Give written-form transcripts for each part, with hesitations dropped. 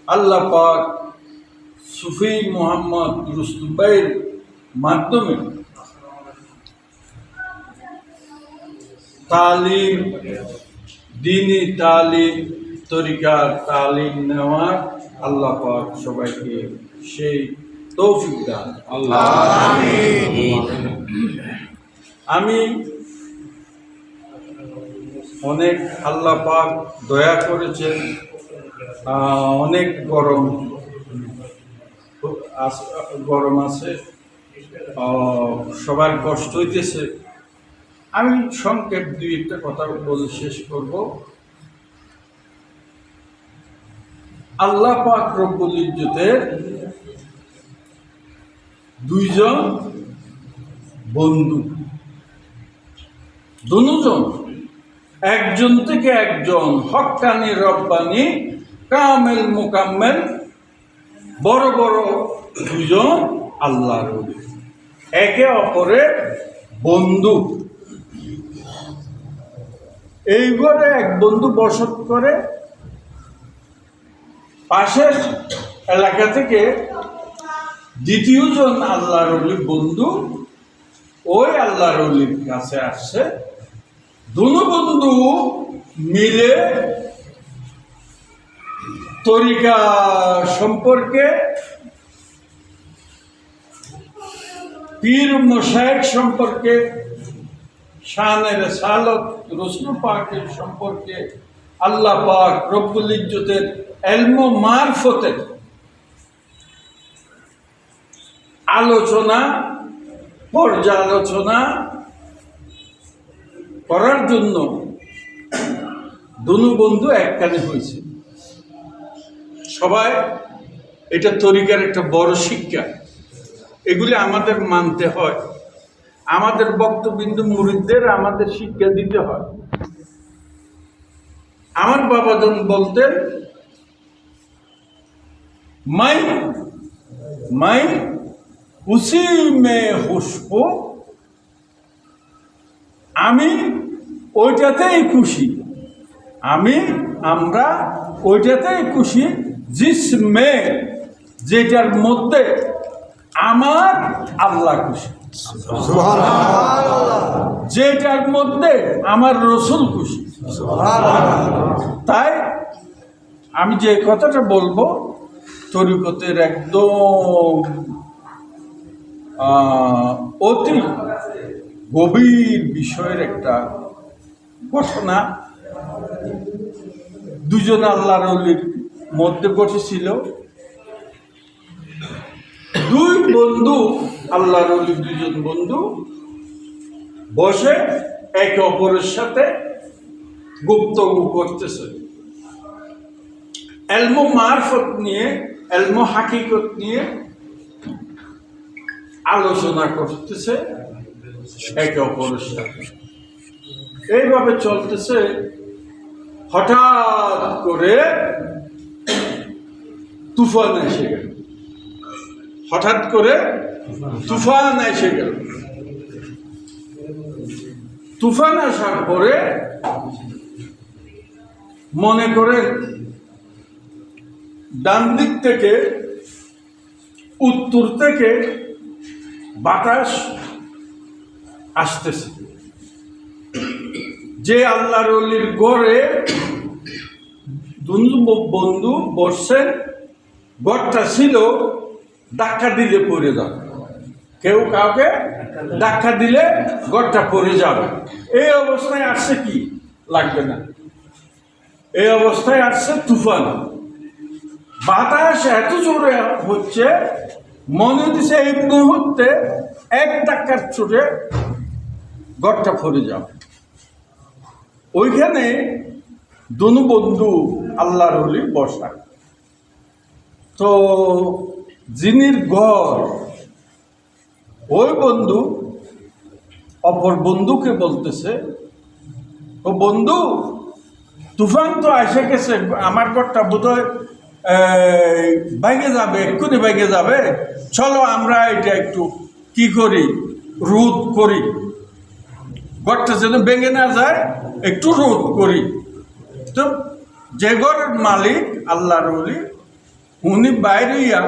আল্লাহ পাক সুফি মোহাম্মদ রুস্তম ভাইয়ের মাধ্যমে তালিম, দ্বীনি তালিম, তরিকার তালিম নেওয়ার আল্লাহ পাক সবাইকে সেই তৌফিক দান। আমি অনেক আল্লাহ পাক দয়া করেছেন, অনেক গরম আছে, সবার কষ্ট হইতেছে। আমি সংক্ষেপ দুই একটা কথা বলে শেষ করব। আল্লাহ পাক রব্বুল ইজ্জতের দুইজন বন্ধু, দুজন, একজন থেকে একজন হক্কানি রব্বানি কামেল মুকাম্মেল বড় বড় দুজন আল্লাহর ওলি, একে অপরের বন্ধু। এই ঘরে এক বন্ধু বসত করে, পাশের এলাকা থেকে দ্বিতীয়জন আল্লাহর ওলি বন্ধু ওই আল্লাহর ওলির কাছে আসছে। দুনো বন্ধু মিলে তরিকা সম্পর্কে, পীর মশায়েখ সম্পর্কে, শানে রিসালত রাসূল পাকের সম্পর্কে, আল্লাহ পাক রব্বুল ইজ্জতের ইলম ও মারফতের আলোচনা, পর্যালোচনা করার জন্য দুনো বন্ধু একখানে হয়েছে। সবাই এটা তরিকার একটা বড় শিক্ষা, এগুলি আমাদের মানতে হয়, আমাদের বক্তবিন্দু মুরিদদের আমাদের শিক্ষা দিতে হয়। আমার বাবাজন বলতেন, মাই উসি মে খুশবু, আমি ওইটাতেই খুশি, আমরা ওইটাতেই খুশি, জিসমে, যেটার মধ্যে আমার আল্লাহ খুশি, যেটার মধ্যে আমার রসুল খুশি। তাই আমি যে কথাটা বলবো, তরিকতের একদম অতি গভীর বিষয়ের একটা ঘটনা। দুজন আল্লাহর ওলির মধ্যে বসেছিল, দুই বন্ধু, আল্লাহর ওলির দুজন বন্ধু বসে একে অপরের সাথে গুপ্তগু করতেছে, ইলম মারফত নিয়ে, ইলম হাকিকত নিয়ে আলোচনা করতেছে একে অপরের সাথে। এইভাবে চলতেছে, হঠাৎ করে তুফান এসে গেল, হঠাৎ করে তুফান এসে গেল। তুফান আসার পরে মনে করেন ডান দিক থেকে, উত্তর থেকে বাতাস আসতেছে। যে আল্লাহর ওলির গড়ে বন্ধু বসছেন, গড়টা ছিল ধাক্কা দিলে পড়ে যাবে, কেউ কাউকে ধাক্কা দিলে গড়টা পড়ে যাবে। এই অবস্থায় আসছে কি লাগবে না, এই অবস্থায় আসছে তুফান, বাতাস এত জোরে হচ্ছে, মনে হচ্ছে এই মুহূর্তে এক ধাক্কার চোটে গড়টা পড়ে যাবে। ওইখানে দুনো বন্ধু আল্লাহর ওলি বসা। তো যিনির গড়, ওই বন্ধু অপর বন্ধুকে বলতেছে, ও বন্ধু, তুফান তো এসে গেছে, আমার গড়টা বোধহয় ভেঙে যাবে, এক্ষুনি ভেঙে যাবে, চলো আমরা এটা একটু কি করি, রোধ করি, গড়টা যেন ভেঙে না যায়, একটু রোধ করি। তো যে ঘরের মালিক আল্লাহর ওলি, উনি বাইরেইয়া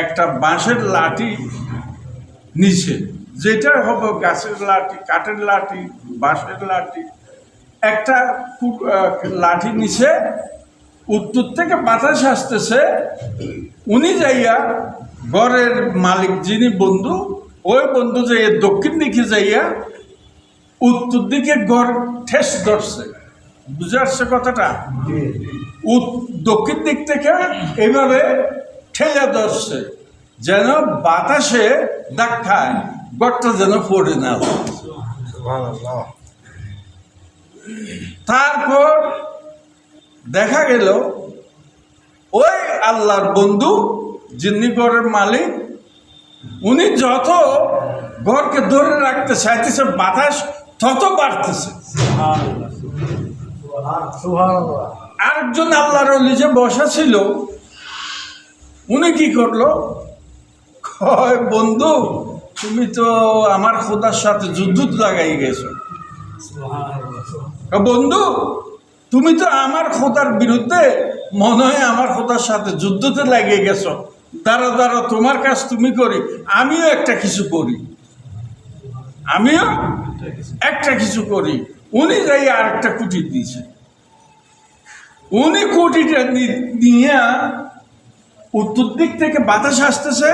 একটা বাঁশের লাঠি নিচে, যেটা হবে গাছের লাঠি, কাঠের লাঠি, বাঁশের লাঠি, একটা লাঠি নিচে, উত্তর থেকে বাতাস আসতেছে। উনি যাইয়া ঘরের মালিক যিনি বন্ধু, ওই বন্ধু যাইয়া দক্ষিণ দিকে যাইয়া উত্তর দিকে ঘর ঠেস ধরছে। বুঝে আসছে কথাটা? দক্ষিণ দিক থেকে এইভাবে ঠেলে ধরছে যেন বাতাসে ধাক্কায় ঘরটা যেন পড়ে না। তারপর দেখা গেল ওই আল্লাহর বন্ধু যিনি ঘরের মালিক, উনি যত ঘরকে ধরে রাখতে চাইতেছে বাতাস তত বাড়তেছে। আরেকজন আল্লাহর ওলি যে বসা ছিল, উনি কি করলো, কয় বন্ধু তুমি তো আমার খোদার সাথে যুদ্ধ লাগাই গেছো। বন্ধু তুমি তো আমার খোদার বিরুদ্ধে মনে হয় আমার খোদার সাথে যুদ্ধতে লাগিয়ে গেছো। দাঁড়া দাঁড়া, তোমার কাজ তুমি করি, আমিও একটা কিছু করি, আমিও একটা কিছু করি। উনি যাই আর একটা কুটি দিয়েছে। উনি কুটিটা নিয়ে উত্তর দিক থেকে বাতাস আসতেছে,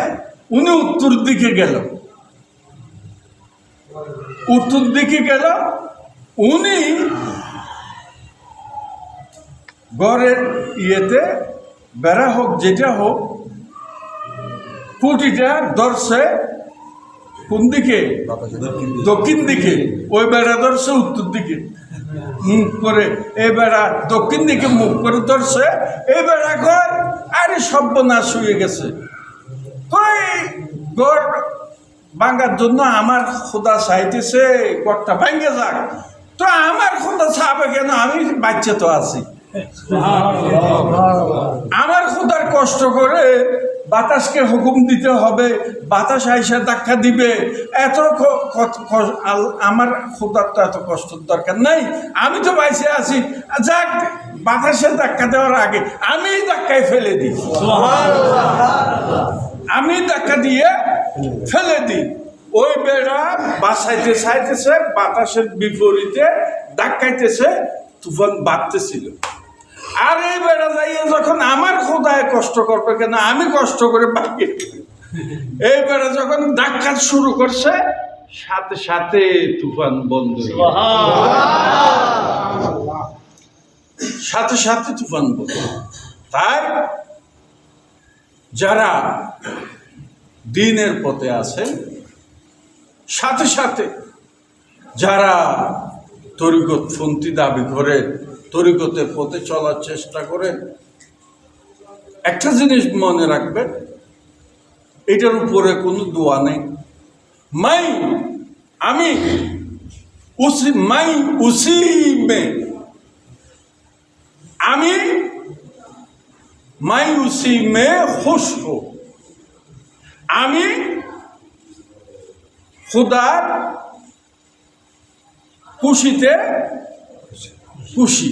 উনি উত্তর দিকে গেল। উত্তর দিকে গেল, উনি ঘরের ইয়েতে বেড়া হোক যেটা হোক, কুটিটা ধরছে কোন দিকে? দক্ষিণ দিকে। ওই বেড়া ধরছে উত্তর দিকে মুখ করে, এই বেড়া দক্ষিণ দিকে মুখ করে ধরছে। এই বেড়া কয় আরে সর্বনাশ হয়ে গেছে, কই ঘর ভাঙার জন্য আমার খোদা চাইতেছে ঘরটা ভাঙে যাক। তো আমার খোদা চাবে কেন? আমি বাচ্চা তো আছি। আমার খোদার কষ্ট করে বাতাসকে হুকুম দিতে হবে, বাতাস আইসা ধাক্কা দিবে, এত আমার খোদার তো এত কষ্টের দরকার নাই। আমি তো বাইসে আছি, যাক বাতাসে ধাক্কা দেওয়ার আগে আমি ধাক্কায় ফেলে দিই, আমি ধাক্কা দিয়ে ফেলে দিই। ওই বেড়া বাসাইতে চাইতেছে, বাতাসের বিপরীতে ধাক্কাইতেছে, তুফান বাড়তেছিল। আর এই বেড়া যাইয়া যখন আমার খোদায় কষ্ট করবে কেন, আমি কষ্ট করে বাকি, এই বেড়া যখন ধাক্কা শুরু করছে, সাথে সাথে তুফান বন্ধ, সাথে সাথে তুফান বন্ধ। তাই যারা দ্বীনের পথে আছেন, সাথে সাথে যারা তরিকতপন্থী দাবি করে তরিকতের পথে চলার চেষ্টা করেন, একটা জিনিস মনে রাখবেন, এটার উপরে কোনো দোয়া নেই। মাই আমি উসি মাই উসি মে আমি মাই উসি মে খুশ হো, আমি খুদার খুশিতে খুশি,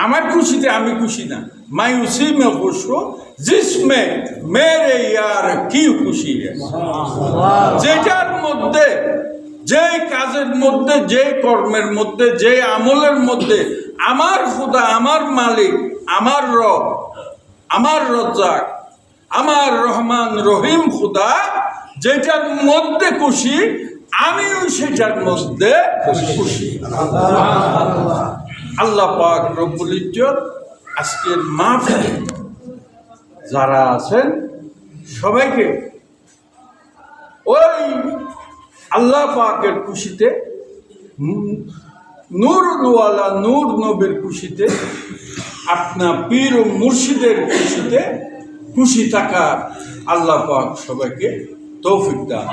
আমার খুশিতে আমি খুশি না। मैं उसी में खुश हूँ जिसमें मेरे यार की खुशी है। যেটার মধ্যে, যে কাজের মধ্যে, যে কর্মের মধ্যে, যে আমলের মধ্যে আমার খোদা, আমার মালিক, আমার রব, আমার রজ্জাক, আমার রহমান রহিম খোদা যেটার মধ্যে খুশি, আমিও সেটার মধ্যে খুশি। আল্লাহ পাক রব্বুল ইজ্জত আজকের মাহফিলে যারা আছেন সবাইকে ওই আল্লাহ পাকের খুশিতে, নূর ওয়ালা নূর নবীর খুশিতে, আপনার পীর ও মুর্শিদের খুশিতে খুশি থাকা আল্লাহ পাক সবাইকে তৌফিক দান।